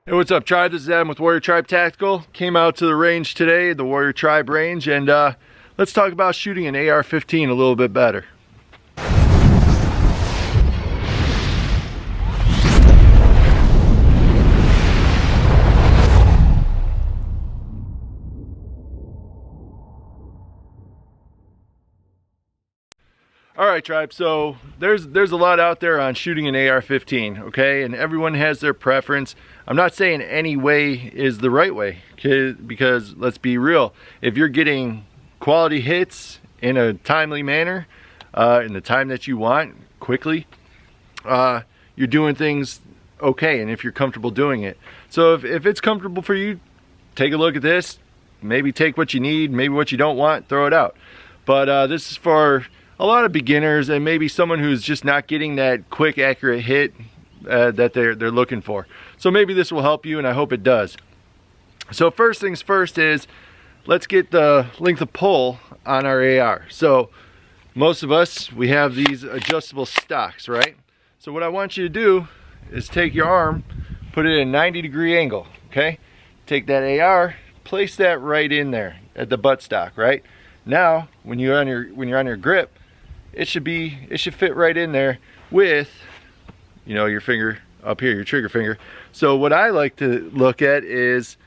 Hey, what's up, Tribe? This is Adam with Warrior Tribe Tactical. Came out to the range today, the Warrior Tribe range, and let's talk about shooting an AR-15 a little bit better. Alright, Tribe, so there's a lot out there on shooting an AR-15, okay? And everyone has their preference. I'm not saying any way is the right way, because let's be real, if you're getting quality hits in a timely manner, in the time that you want, quickly, you're doing things okay, and if you're comfortable doing it. So if it's comfortable for you, take a look at this, maybe take what you need, maybe what you don't want, throw it out. But this is for a lot of beginners and maybe someone who's just not getting that quick, accurate hit that they're looking for. So maybe this will help you, and I hope it does. So first things first is, let's get the length of pull on our AR. So most of us, we have these adjustable stocks, right? So what I want you to do is take your arm, put it at a 90-degree angle, okay? Take that AR, place that right in there at the buttstock, right? Now, when you're on your grip, it should fit right in there with, you know, your finger up here, your trigger finger. So what I like to look at is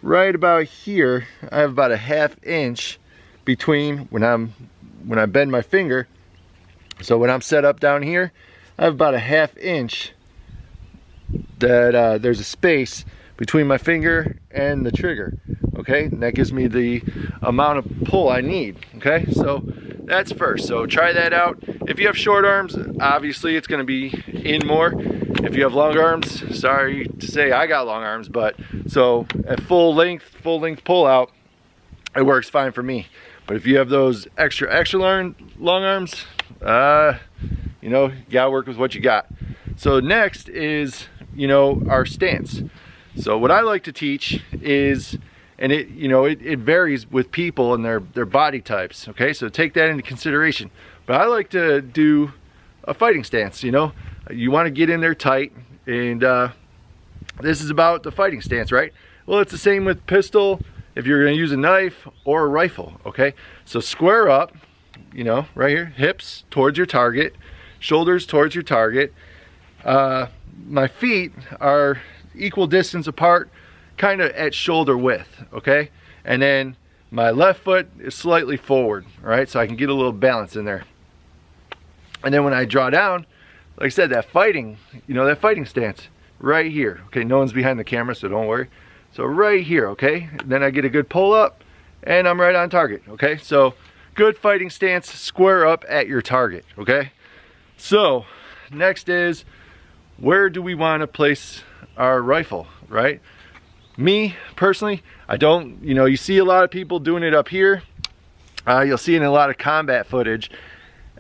right about here. I have about a ½ inch between when I bend my finger. So when I'm set up down here, I have about a ½ inch that there's a space between my finger and the trigger, okay? And that gives me the amount of pull I need, okay? So that's first, so try that out. If you have short arms, obviously it's gonna be in more. If you have long arms, sorry to say I got long arms, but so at full length pull out, it works fine for me. But if you have those extra long arms, you know, you gotta work with what you got. So next is, you know, our stance. So what I like to teach is, and it varies with people and their body types, okay? So take that into consideration. But I like to do a fighting stance, you know? You want to get in there tight, and this is about the fighting stance, right? Well, it's the same with pistol, if you're going to use a knife or a rifle, okay? So square up, you know, right here, hips towards your target, shoulders towards your target. My feet are equal distance apart, kind of at shoulder width, okay? And then my left foot is slightly forward, all right? So I can get a little balance in there. And then when I draw down, like I said, that fighting stance right here, okay? No one's behind the camera, so don't worry. So right here, okay? Then I get a good pull up, and I'm right on target, okay? So good fighting stance, square up at your target, okay? So next is, where do we want to place our rifle, right? Me personally, I don't, you know, you see a lot of people doing it up here. You'll see it in a lot of combat footage,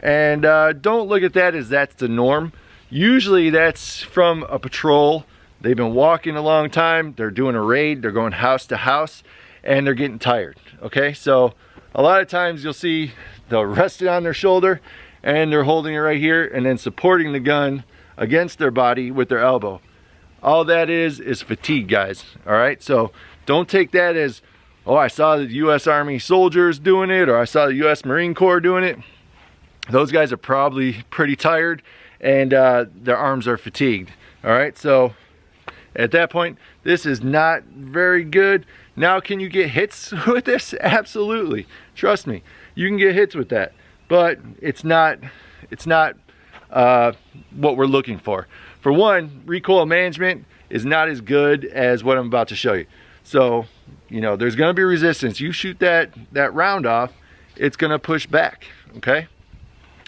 and don't look at that as that's the norm. Usually that's from a patrol. They've been walking a long time, they're doing a raid, they're going house to house, and they're getting tired, okay? So a lot of times you'll see they'll rest it on their shoulder, and they're holding it right here, and then supporting the gun against their body with their elbow. All that is fatigue, guys, all right? So don't take that as, oh, I saw the U.S. Army soldiers doing it, or I saw the U.S. Marine Corps doing it. Those guys are probably pretty tired, and their arms are fatigued, all right? So at that point, this is not very good. Now, can you get hits with this? Absolutely. Trust me, you can get hits with that, but it's not what we're looking for. For one, recoil management is not as good as what I'm about to show you. So, you know, there's gonna be resistance. You shoot that round off, it's gonna push back, okay?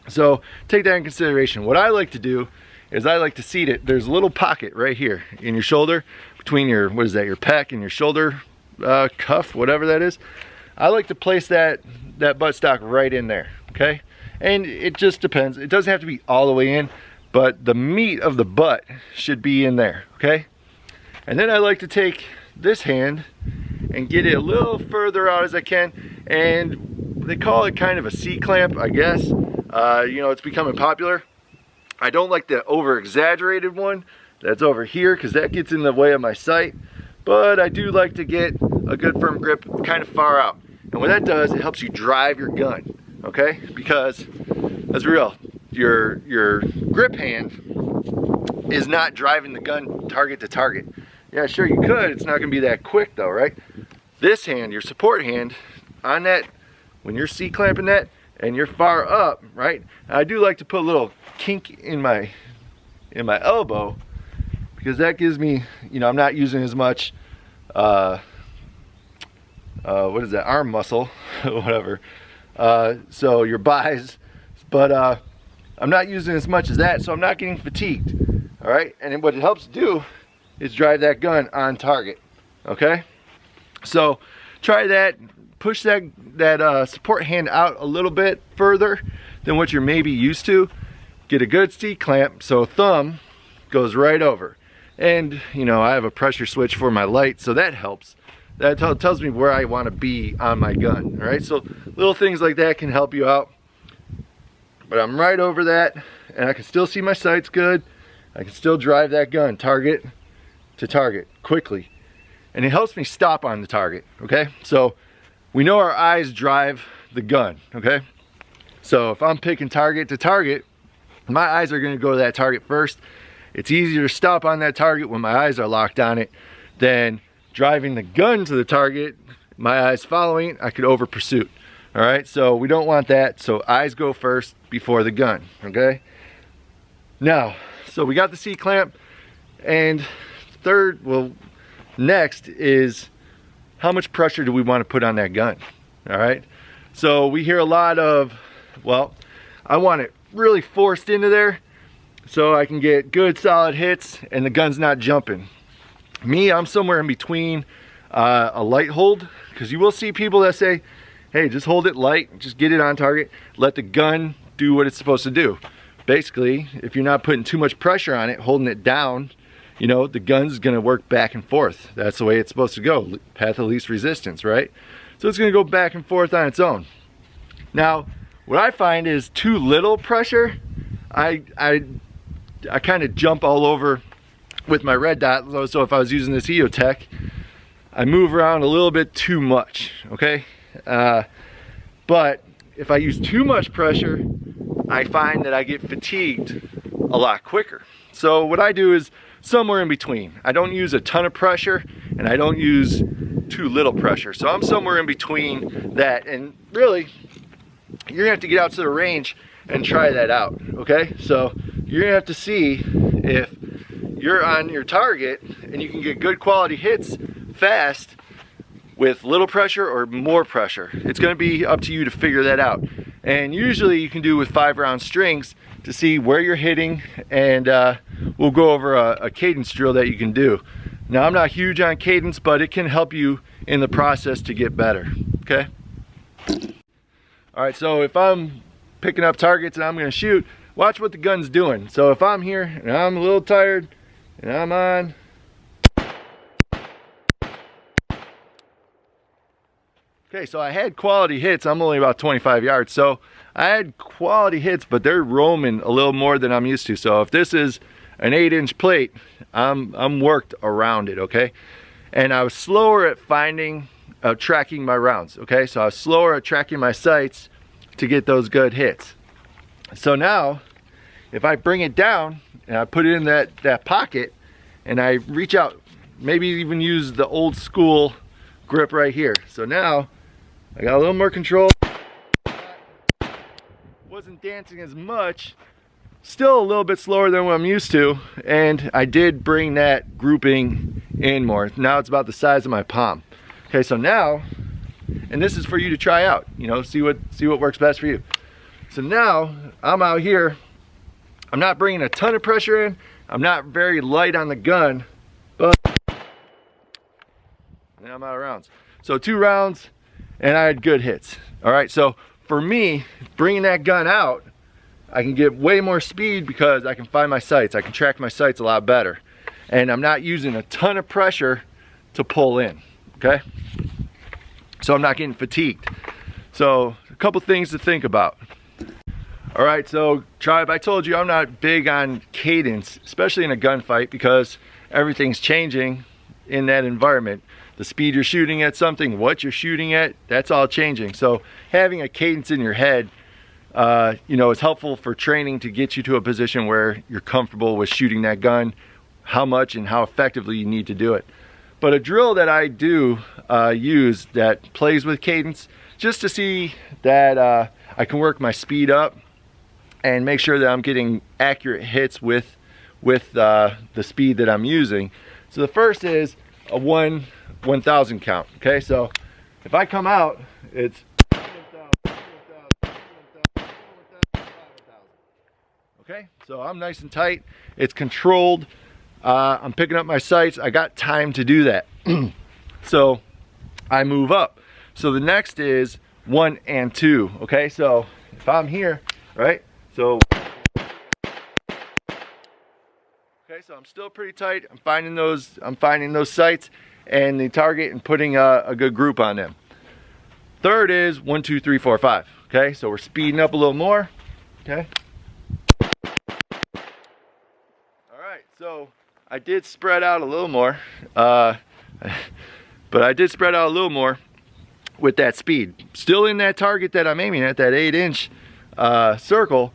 So take that in consideration. What I like to do is I like to seat it. There's a little pocket right here in your shoulder, between your, what is that, your pec and your shoulder cuff, whatever that is. I like to place that buttstock right in there, okay? And it just depends. It doesn't have to be all the way in, but the meat of the butt should be in there, okay? And then I like to take this hand and get it a little further out as I can, and they call it kind of a C-clamp, I guess. You know, it's becoming popular. I don't like the over-exaggerated one, that's over here because that gets in the way of my sight. But I do like to get a good firm grip kind of far out. And what that does, it helps you drive your gun, okay? Because, let's be real, your grip hand is not driving the gun target to target. Yeah, sure you could, it's not gonna be that quick though, right? This hand, your support hand, on that, when you're C-clamping that, and you're far up, right? I do like to put a little kink in my elbow, because that gives me, you know, I'm not using as much, what is that, arm muscle, whatever. So your buys, but I'm not using as much as that, so I'm not getting fatigued, all right? And then what it helps do is drive that gun on target, okay? So try that, push that support hand out a little bit further than what you're maybe used to. Get a good C-clamp so thumb goes right over. And you know, I have a pressure switch for my light, so that helps. That tells me where I want to be on my gun, all right? So little things like that can help you out. But I'm right over that, and I can still see my sights good. I can still drive that gun target to target quickly. And it helps me stop on the target, okay? So we know our eyes drive the gun, okay? So if I'm picking target to target, my eyes are gonna go to that target first. It's easier to stop on that target when my eyes are locked on it than driving the gun to the target, my eyes following, I could over pursuit. All right, so we don't want that. So eyes go first before the gun, okay? Now, so we got the C-clamp, and third, well, next is how much pressure do we want to put on that gun, all right? So we hear a lot of, well, I want it really forced into there so I can get good solid hits and the gun's not jumping. Me, I'm somewhere in between a light hold, because you will see people that say, hey, just hold it light, just get it on target, let the gun do what it's supposed to do. Basically, if you're not putting too much pressure on it, holding it down, you know, the gun's gonna work back and forth. That's the way it's supposed to go, path of least resistance, right? So it's gonna go back and forth on its own. Now, what I find is too little pressure, I kind of jump all over with my red dot. So if I was using this EOTech, I move around a little bit too much, okay? But if I use too much pressure, I find that I get fatigued a lot quicker. So what I do is somewhere in between. I don't use a ton of pressure and I don't use too little pressure. So I'm somewhere in between that, and really, you're gonna have to get out to the range and try that out, okay? So you're gonna have to see if you're on your target and you can get good quality hits fast with little pressure or more pressure. It's gonna be up to you to figure that out. And usually you can do with 5-round strings to see where you're hitting, and we'll go over a cadence drill that you can do. Now, I'm not huge on cadence, but it can help you in the process to get better, okay? All right, so if I'm picking up targets and I'm gonna shoot, watch what the gun's doing. So if I'm here and I'm a little tired and I'm on, okay, so I had quality hits. I'm only about 25 yards. So I had quality hits, but they're roaming a little more than I'm used to. So if this is an 8-inch plate, I'm worked around it, okay? And I was slower at tracking my rounds, okay? So I was slower at tracking my sights to get those good hits. So now, if I bring it down and I put it in that pocket and I reach out, maybe even use the old school grip right here. So now, I got a little more control. Wasn't dancing as much. Still a little bit slower than what I'm used to. And I did bring that grouping in more. Now it's about the size of my palm. Okay, so now, and this is for you to try out, you know, see what works best for you. So now I'm out here, I'm not bringing a ton of pressure in, I'm not very light on the gun, but now I'm out of rounds. So 2 rounds and I had good hits. All right, so for me, bringing that gun out, I can get way more speed because I can find my sights. I can track my sights a lot better. And I'm not using a ton of pressure to pull in, okay? So I'm not getting fatigued. So a couple things to think about. All right, so tribe, I told you I'm not big on cadence, especially in a gunfight, because everything's changing in that environment. The speed you're shooting at something, what you're shooting at, that's all changing. So having a cadence in your head, you know, is helpful for training to get you to a position where you're comfortable with shooting that gun, how much and how effectively you need to do it. But a drill that I do use that plays with cadence, just to see that I can work my speed up and make sure that I'm getting accurate hits with the speed that I'm using. So the first is a 1,000 count. Okay, so if I come out, it's 1,000. Okay, so I'm nice and tight. It's controlled. I'm picking up my sights. I got time to do that. So I move up. So the next is 1 and 2. Okay, so if I'm here, right? So so I'm still pretty tight. I'm finding those sights and the target and putting a good group on them. Third is 1, 2, 3, 4, 5. Okay, so we're speeding up a little more. Okay. All right, so I did spread out a little more, but I did spread out a little more with that speed. Still in that target that I'm aiming at, that 8-inch circle,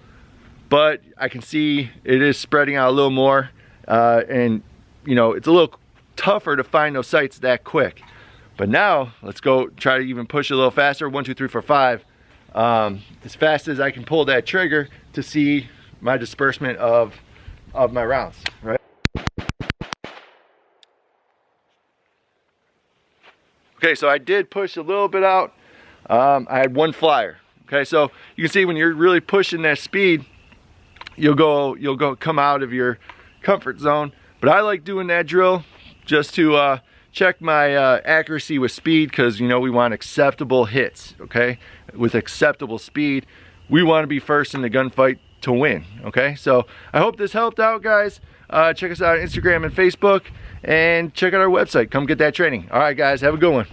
but I can see it is spreading out a little more. And you know, it's a little tougher to find those sights that quick. But now let's go try to even push a little faster. 1, 2, 3, 4, 5. As fast as I can pull that trigger to see my disbursement of my rounds, right? Okay, so I did push a little bit out. I had 1 flyer. Okay, so you can see when you're really pushing that speed, you'll come out of your comfort zone. But I like doing that drill just to check my accuracy with speed, because you know we want acceptable hits. Okay, with acceptable speed, we want to be first in the gunfight to win. Okay, so I hope this helped out, guys. Check us out on Instagram and Facebook, and check out our website. Come get that training. All right, guys, have a good one.